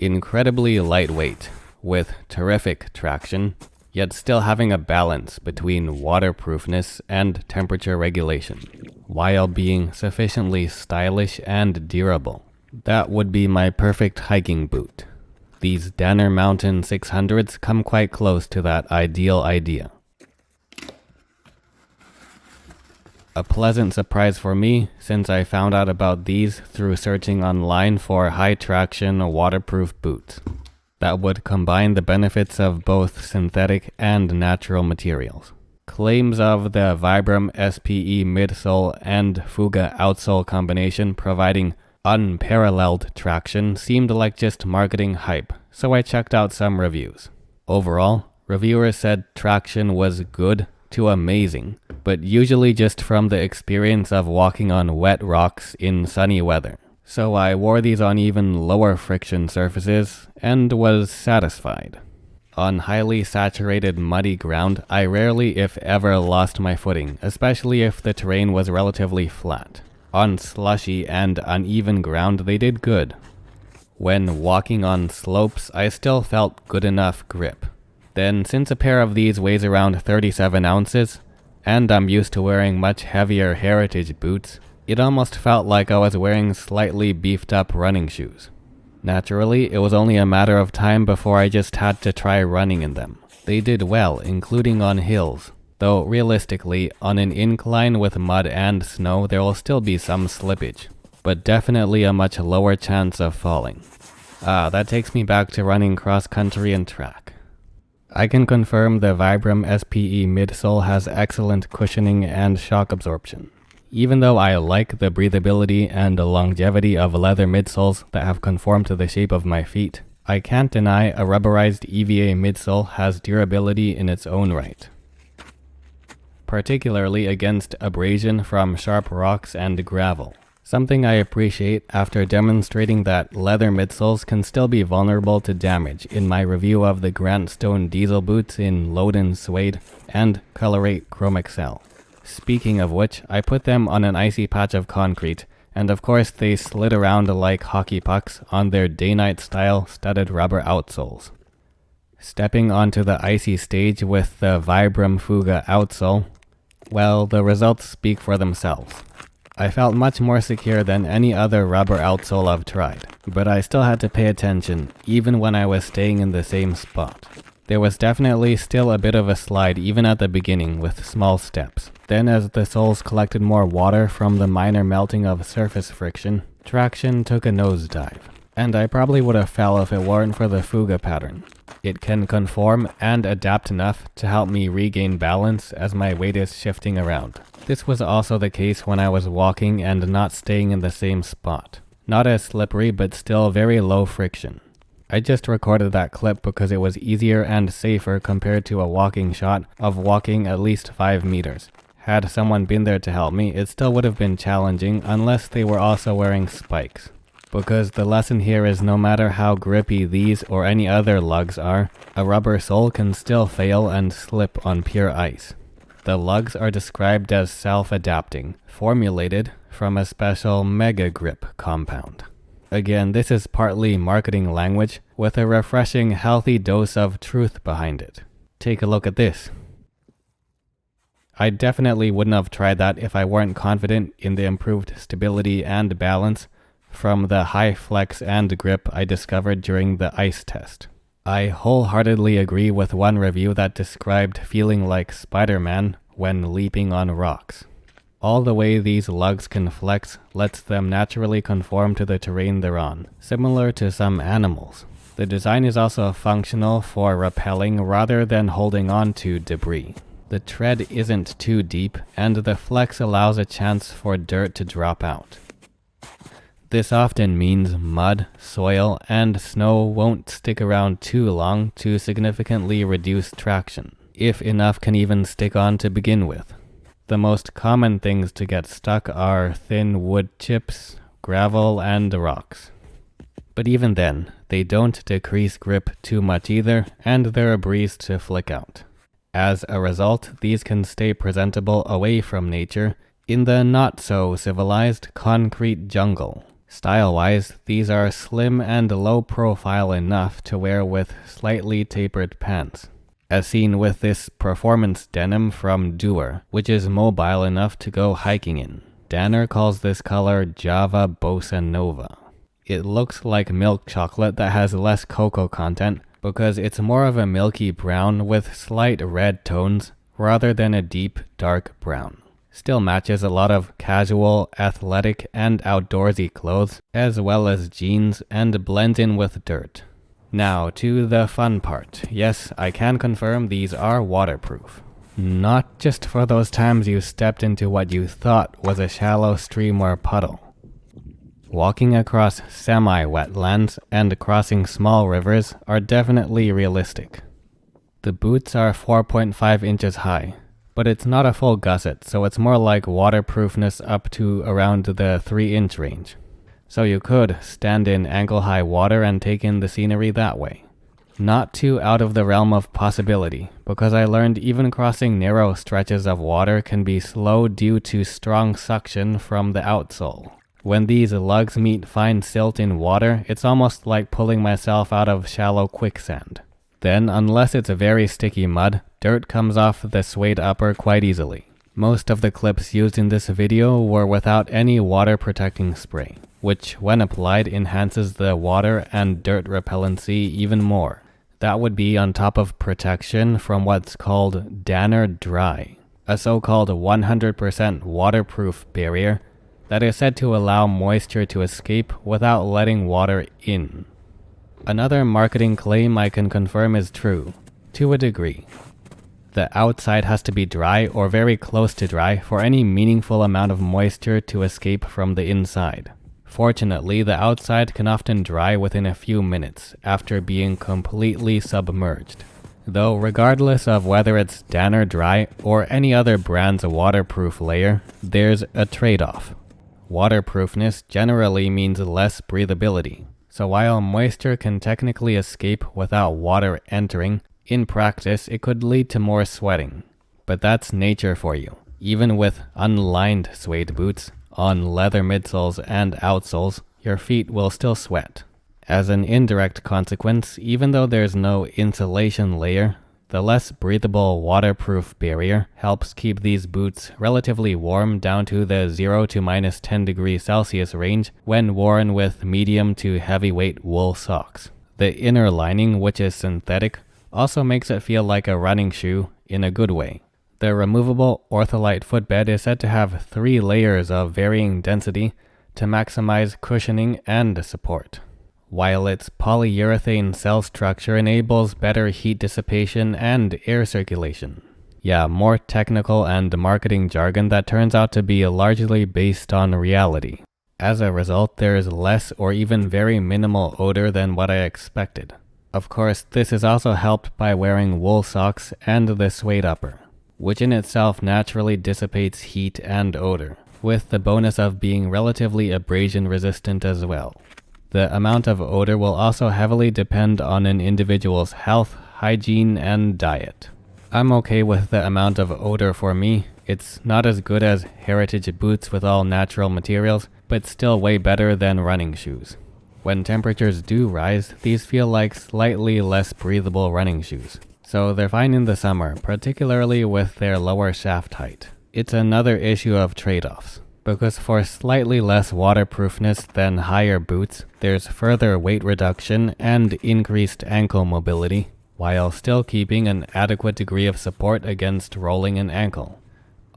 incredibly lightweight, with terrific traction, yet still having a balance between waterproofness and temperature regulation, while being sufficiently stylish and durable. That would be my perfect hiking boot. These Danner Mountain 600s come quite close to that ideal idea. A pleasant surprise for me, since I found out about these through searching online for high-traction waterproof boots that would combine the benefits of both synthetic and natural materials. Claims of the Vibram SPE midsole and Fuga outsole combination providing unparalleled traction seemed like just marketing hype, so I checked out some reviews. Overall, reviewers said traction was good to amazing, but usually just from the experience of walking on wet rocks in sunny weather. So I wore these on even lower friction surfaces and was satisfied. On highly saturated muddy ground, I rarely if ever lost my footing, especially if the terrain was relatively flat. On slushy and uneven ground, they did good. When walking on slopes, I still felt good enough grip. Then, since a pair of these weighs around 37 ounces, and I'm used to wearing much heavier heritage boots, it almost felt like I was wearing slightly beefed up running shoes. Naturally, it was only a matter of time before I just had to try running in them. They did well, including on hills, though realistically, on an incline with mud and snow there will still be some slippage, but definitely a much lower chance of falling. That takes me back to running cross-country and track. I can confirm the Vibram SPE midsole has excellent cushioning and shock absorption. Even though I like the breathability and longevity of leather midsoles that have conformed to the shape of my feet, I can't deny a rubberized EVA midsole has durability in its own right, particularly against abrasion from sharp rocks and gravel. Something I appreciate after demonstrating that leather midsoles can still be vulnerable to damage in my review of the Grant Stone diesel boots in Loden Suede and Colorate Chrome Excel. Speaking of which, I put them on an icy patch of concrete, and of course they slid around like hockey pucks on their day-night style studded rubber outsoles. Stepping onto the icy stage with the Vibram Fuga outsole, well, the results speak for themselves. I felt much more secure than any other rubber outsole I've tried, but I still had to pay attention, even when I was staying in the same spot. There was definitely still a bit of a slide even at the beginning with small steps. Then as the soles collected more water from the minor melting of surface friction, traction took a nosedive. And I probably would have fell if it weren't for the Fuga pattern. It can conform and adapt enough to help me regain balance as my weight is shifting around. This was also the case when I was walking and not staying in the same spot. Not as slippery, but still very low friction. I just recorded that clip because it was easier and safer compared to a walking shot of walking at least 5 meters. Had someone been there to help me, it still would have been challenging unless they were also wearing spikes. Because the lesson here is no matter how grippy these or any other lugs are, a rubber sole can still fail and slip on pure ice. The lugs are described as self-adapting, formulated from a special Mega Grip compound. Again, this is partly marketing language with a refreshing, healthy dose of truth behind it. Take a look at this. I definitely wouldn't have tried that if I weren't confident in the improved stability and balance from the high flex and grip I discovered during the ice test. I wholeheartedly agree with one review that described feeling like Spider-Man when leaping on rocks. All the way these lugs can flex lets them naturally conform to the terrain they're on, similar to some animals. The design is also functional for rappelling rather than holding on to debris. The tread isn't too deep, and the flex allows a chance for dirt to drop out. This often means mud, soil, and snow won't stick around too long to significantly reduce traction, if enough can even stick on to begin with. The most common things to get stuck are thin wood chips, gravel, and rocks. But even then, they don't decrease grip too much either, and they're a breeze to flick out. As a result, these can stay presentable away from nature in the not-so-civilized concrete jungle. Style-wise, these are slim and low profile enough to wear with slightly tapered pants, as seen with this performance denim from Doer, which is mobile enough to go hiking in. Danner calls this color Java Bossa Nova. It looks like milk chocolate that has less cocoa content because it's more of a milky brown with slight red tones rather than a deep dark brown. Still matches a lot of casual, athletic, and outdoorsy clothes, as well as jeans, and blends in with dirt. Now to the fun part. Yes, I can confirm these are waterproof. Not just for those times you stepped into what you thought was a shallow stream or puddle. Walking across semi-wetlands and crossing small rivers are definitely realistic. The boots are 4.5 inches high, but it's not a full gusset, so it's more like waterproofness up to around the 3-inch range. So you could stand in ankle-high water and take in the scenery that way. Not too out of the realm of possibility, because I learned even crossing narrow stretches of water can be slow due to strong suction from the outsole. When these lugs meet fine silt in water, it's almost like pulling myself out of shallow quicksand. Then, unless it's a very sticky mud, dirt comes off the suede upper quite easily. Most of the clips used in this video were without any water protecting spray, which when applied enhances the water and dirt repellency even more. That would be on top of protection from what's called Danner Dry, a so-called 100% waterproof barrier that is said to allow moisture to escape without letting water in. Another marketing claim I can confirm is true, to a degree. The outside has to be dry or very close to dry for any meaningful amount of moisture to escape from the inside. Fortunately, the outside can often dry within a few minutes after being completely submerged. Though regardless of whether it's Danner Dry or any other brand's waterproof layer, there's a trade-off. Waterproofness generally means less breathability. So while moisture can technically escape without water entering, in practice it could lead to more sweating. But that's nature for you. Even with unlined suede boots, on leather midsoles and outsoles, your feet will still sweat. As an indirect consequence, even though there's no insulation layer, the less breathable waterproof barrier helps keep these boots relatively warm down to the 0 to minus 10 degrees Celsius range when worn with medium to heavyweight wool socks. The inner lining, which is synthetic, also makes it feel like a running shoe in a good way. The removable ortholite footbed is said to have 3 layers of varying density to maximize cushioning and support, while its polyurethane cell structure enables better heat dissipation and air circulation. Yeah, more technical and marketing jargon that turns out to be largely based on reality. As a result, there is less or even very minimal odor than what I expected. Of course, this is also helped by wearing wool socks and the suede upper, which in itself naturally dissipates heat and odor, with the bonus of being relatively abrasion resistant as well. The amount of odor will also heavily depend on an individual's health, hygiene, and diet. I'm okay with the amount of odor for me. It's not as good as heritage boots with all natural materials, but still way better than running shoes. When temperatures do rise, these feel like slightly less breathable running shoes. So they're fine in the summer, particularly with their lower shaft height. It's another issue of trade-offs, because for slightly less waterproofness than higher boots, there's further weight reduction and increased ankle mobility, while still keeping an adequate degree of support against rolling an ankle.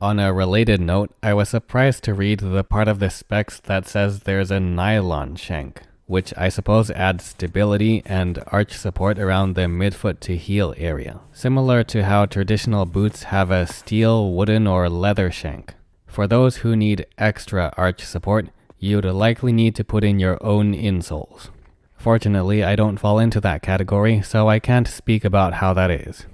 On a related note, I was surprised to read the part of the specs that says there's a nylon shank, which I suppose adds stability and arch support around the midfoot to heel area, similar to how traditional boots have a steel, wooden, or leather shank. For those who need extra arch support, you'd likely need to put in your own insoles. Fortunately, I don't fall into that category, so I can't speak about how that is.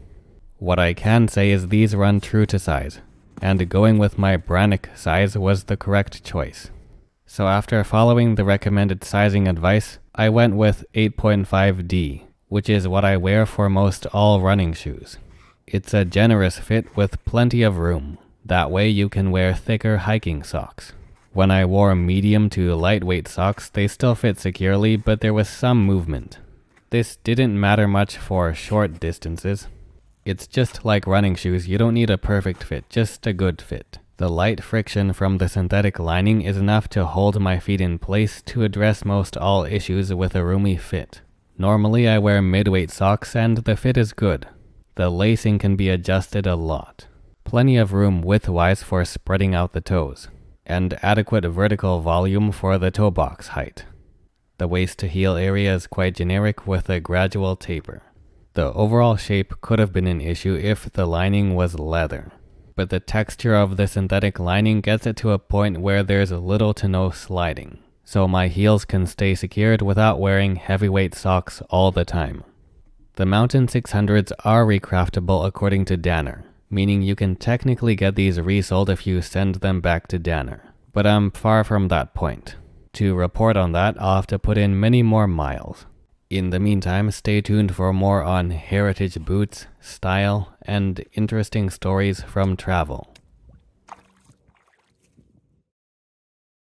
What I can say is these run true to size, and going with my Brannick size was the correct choice. So after following the recommended sizing advice, I went with 8.5D, which is what I wear for most all running shoes. It's a generous fit with plenty of room. That way you can wear thicker hiking socks. When I wore medium to lightweight socks, they still fit securely, but there was some movement. This didn't matter much for short distances. It's just like running shoes, you don't need a perfect fit, just a good fit. The light friction from the synthetic lining is enough to hold my feet in place to address most all issues with a roomy fit. Normally I wear mid-weight socks and the fit is good. The lacing can be adjusted a lot. Plenty of room width-wise for spreading out the toes, and adequate vertical volume for the toe box height. The waist to heel area is quite generic with a gradual taper. The overall shape could have been an issue if the lining was leather, but the texture of the synthetic lining gets it to a point where there's little to no sliding, so my heels can stay secured without wearing heavyweight socks all the time. The Mountain 600s are recraftable according to Danner, meaning you can technically get these resold if you send them back to Danner, but I'm far from that point. To report on that, I'll have to put in many more miles. In the meantime, stay tuned for more on heritage boots, style, and interesting stories from travel.